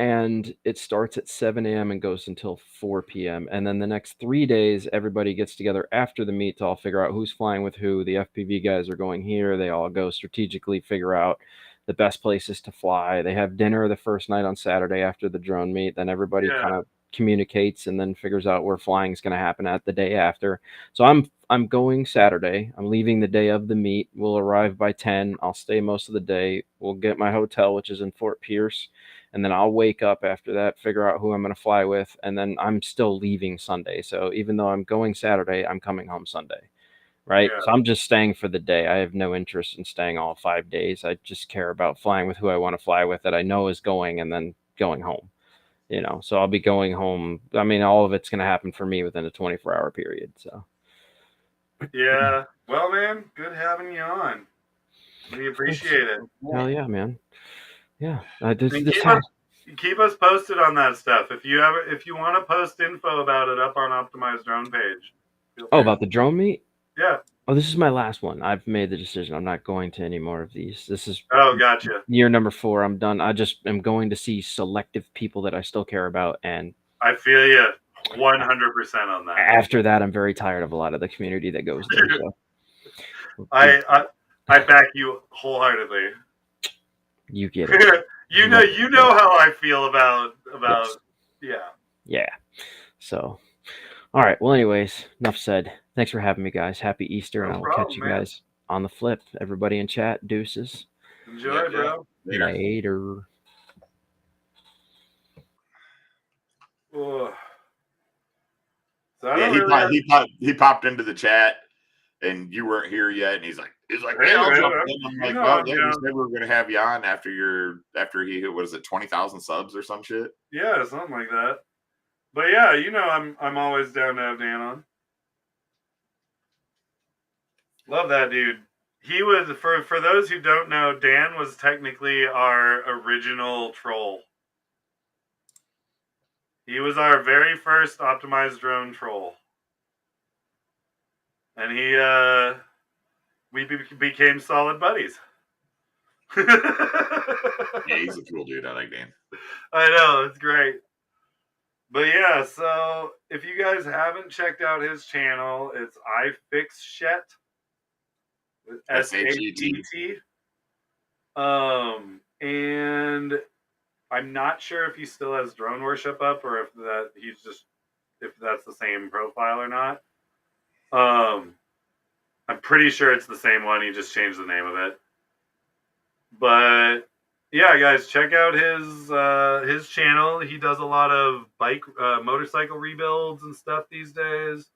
And it starts at 7 a.m. and goes until 4 p.m. And then the next 3 days, everybody gets together after the meet to all figure out who's flying with who. The FPV guys are going here. They all go strategically figure out the best places to fly. They have dinner the first night on Saturday after the drone meet. Then everybody kind of communicates and then figures out where flying is going to happen at the day after. So I'm going Saturday. I'm leaving the day of the meet. We'll arrive by 10. I'll stay most of the day. We'll get my hotel, which is in Fort Pierce. And then I'll wake up after that, figure out who I'm going to fly with. And then I'm still leaving Sunday. So even though I'm going Saturday, I'm coming home Sunday. Right. Yeah. So I'm just staying for the day. I have no interest in staying all 5 days. I just care about flying with who I want to fly with that I know is going and then going home. So I'll be going home. I mean, all of it's going to happen for me within a 24-hour period. So. Yeah. Well, man, good having you on. We appreciate it. Hell yeah, man. Yeah. Keep us posted on that stuff. If you want to post info about it up on Optimized Drone page. About the drone meet? Yeah. Oh, this is my last one. I've made the decision. I'm not going to any more of these. This is gotcha. Year number 4. I'm done. I just am going to see selective people that I still care about, and I feel you 100% on that. After that, I'm very tired of a lot of the community that goes there. So. I back you wholeheartedly. You get it. you know how I feel about Yeah. Yeah. So, all right. Well, anyways, enough said. Thanks for having me, guys. Happy Easter, and I No will catch problem, you man. guys on the flip. Everybody in chat, deuces. Enjoy, bro. Later. Ugh. So I Yeah, don't really have... he popped into the chat, and you weren't here yet, and he's like, Hey, "Hey, I'll man, jump in." I'm you like, know "Well, I'm yeah, we down. said we were going to have you on after he hit, what is it, 20,000 subs or some shit." Yeah, something like that. But yeah, you know I'm always down to have Dan on. Love that dude. He was, for those who don't know, Dan was technically our original troll. He was our very first optimized drone troll. And we became solid buddies. Yeah, he's a cool dude. I like Dan. I know, it's great. But yeah, so if you guys haven't checked out his channel, it's iFixShet with SHET. And I'm not sure if he still has drone worship up or if that's the same profile or not. I'm pretty sure it's the same one. He just changed the name of it. But yeah, guys, check out his channel. He does a lot of motorcycle rebuilds and stuff these days.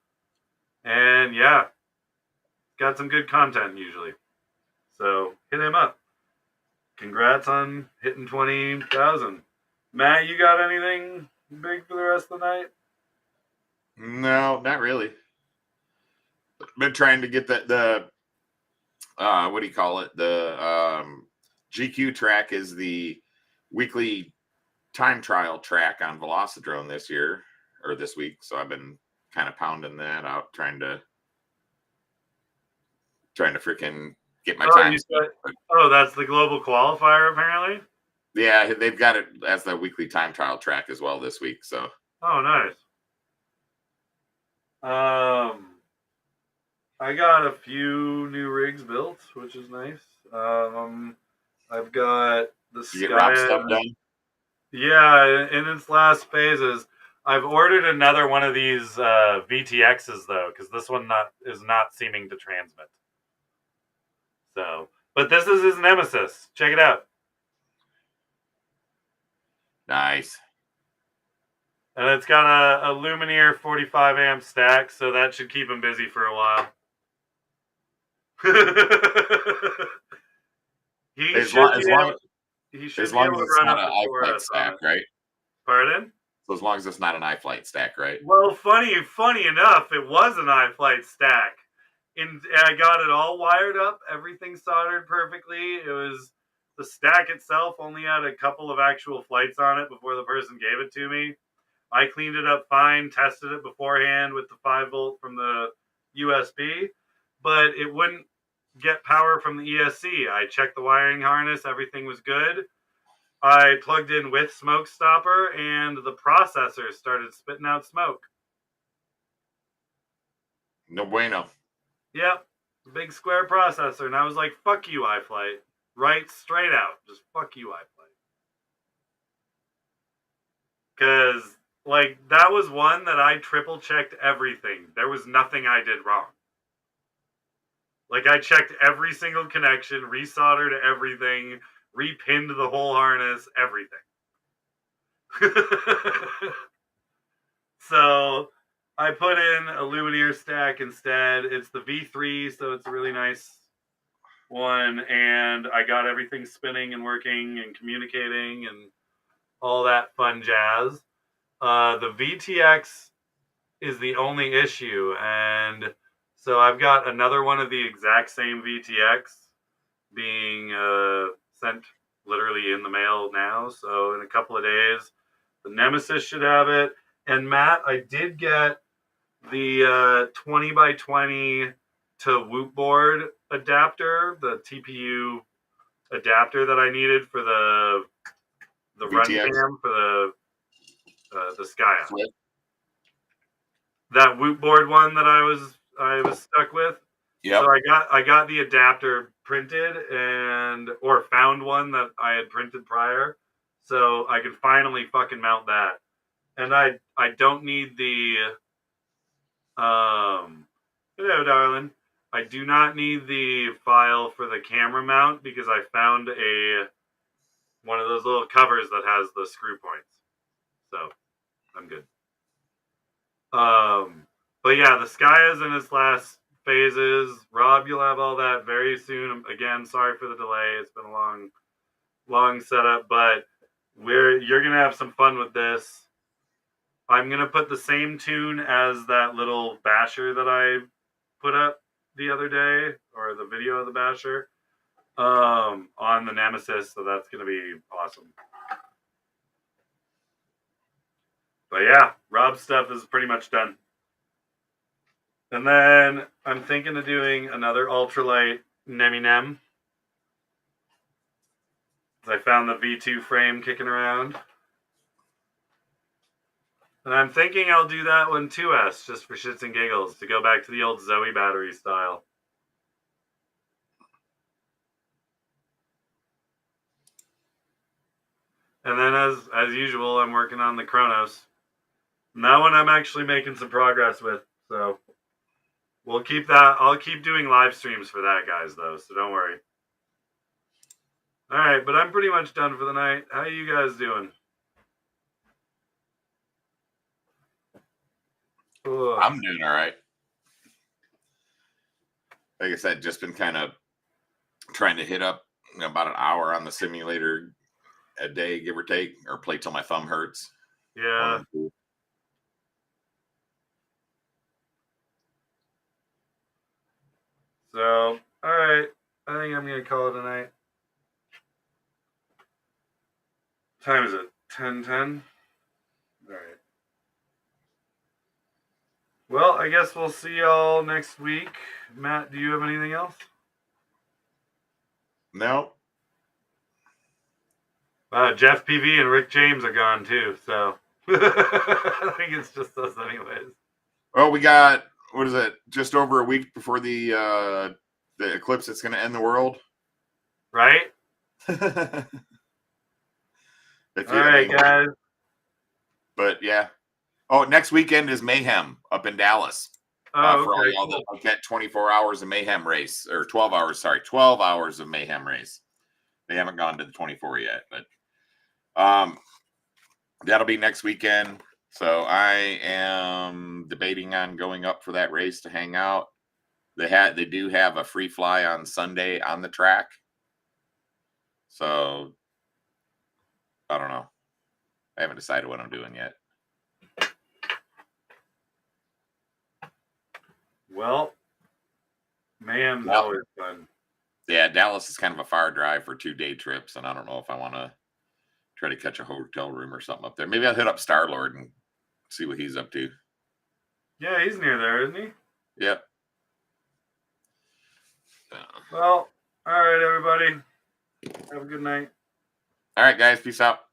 And yeah, got some good content usually. So hit him up. Congrats on hitting 20,000. Matt, you got anything big for the rest of the night? No, not really. Been trying to get the what do you call it? The GQ track is the weekly time trial track on Velocidrone this week. So I've been kind of pounding that out, trying to freaking get my time. That's the global qualifier, apparently. Yeah, they've got it as the weekly time trial track as well this week. So. Oh, nice. I got a few new rigs built, which is nice. I've got the Did you get Rob stuff done? Yeah, in its last phases. I've ordered another one of these VTXs though, because this one is not seeming to transmit. So, but this is his nemesis. Check it out. Nice. And it's got a Lumineer 45 amp stack, so that should keep him busy for a while. As long as it's not an iFlight stack, right? Pardon? So as long as it's not an iFlight stack, right? Well, funny enough, it was an iFlight stack. And I got it all wired up, everything soldered perfectly. It was the stack itself only had a couple of actual flights on it before the person gave it to me. I cleaned it up fine, tested it beforehand with the 5-volt from the USB, but it wouldn't get power from the ESC. I checked the wiring harness, everything was good. I plugged in with smoke stopper, and the processor started spitting out smoke. No bueno. Yep, big square processor, and I was like, "Fuck you, iFlight!" Right, straight out, just fuck you, iFlight. Because that was one that I triple checked everything. There was nothing I did wrong. I checked every single connection, resoldered everything, repinned the whole harness, everything. So I put in a Lumineer stack instead. It's the V3, so it's a really nice one. And I got everything spinning and working and communicating and all that fun jazz. The VTX is the only issue. And so I've got another one of the exact same VTX being sent literally in the mail now. So in a couple of days, the Nemesis should have it. And Matt, I did get the 20 by 20 to Whoop board adapter, the TPU adapter that I needed for the run cam for the Skya. That Whoop board one that I was stuck with. Yeah. So I got the adapter printed or found one that I had printed prior, so I could finally fucking mount that. and I don't need the hello, darling. I do not need the file for the camera mount because I found one of those little covers that has the screw points. So I'm good. But yeah, the Sky is in its last phases. Rob, you'll have all that very soon. Again, sorry for the delay. It's been a long setup, but you're gonna have some fun with this. I'm gonna put the same tune as that little basher that I put up the other day, or the video of the basher, on the Nemesis, so that's gonna be awesome. But yeah, Rob's stuff is pretty much done. And then I'm thinking of doing another ultralight Nem. I found the V2 frame kicking around. And I'm thinking I'll do that one 2S, just for shits and giggles, to go back to the old Zoe battery style. And then as usual, I'm working on the Chronos. And that one I'm actually making some progress with, so we'll keep that. I'll keep doing live streams for that, guys, though, so don't worry. All right, but I'm pretty much done for the night. How you guys doing? Ugh. I'm doing all right. Like I said, just been kind of trying to hit up about an hour on the simulator a day, give or take, or play till my thumb hurts. Yeah. So, all right. I think I'm going to call it a night. Time is it? 10:10? All right. Well, I guess we'll see y'all next week. Matt, do you have anything else? No. Jeff PV and Rick James are gone too, so I think it's just us anyways. Well, we got, what is it, just over a week before the eclipse that's going to end the world. Right? All right, guys. But yeah. Oh, next weekend is Mayhem up in Dallas. Oh, for all y'all that look at 24 hours of Mayhem race, or 12 hours, sorry, 12 hours of Mayhem race. They haven't gone to the 24 yet, but that'll be next weekend. So I am debating on going up for that race to hang out. They do have a free fly on Sunday on the track. So I don't know. I haven't decided what I'm doing yet. Well, Mayhem's always fun. Yeah, Dallas is kind of a far drive for 2-day trips, and I don't know if I want to try to catch a hotel room or something up there. Maybe I'll hit up Star-Lord and see what he's up to. Yeah, he's near there, isn't he? Yep. Well, all right, everybody. Have a good night. All right, guys. Peace out.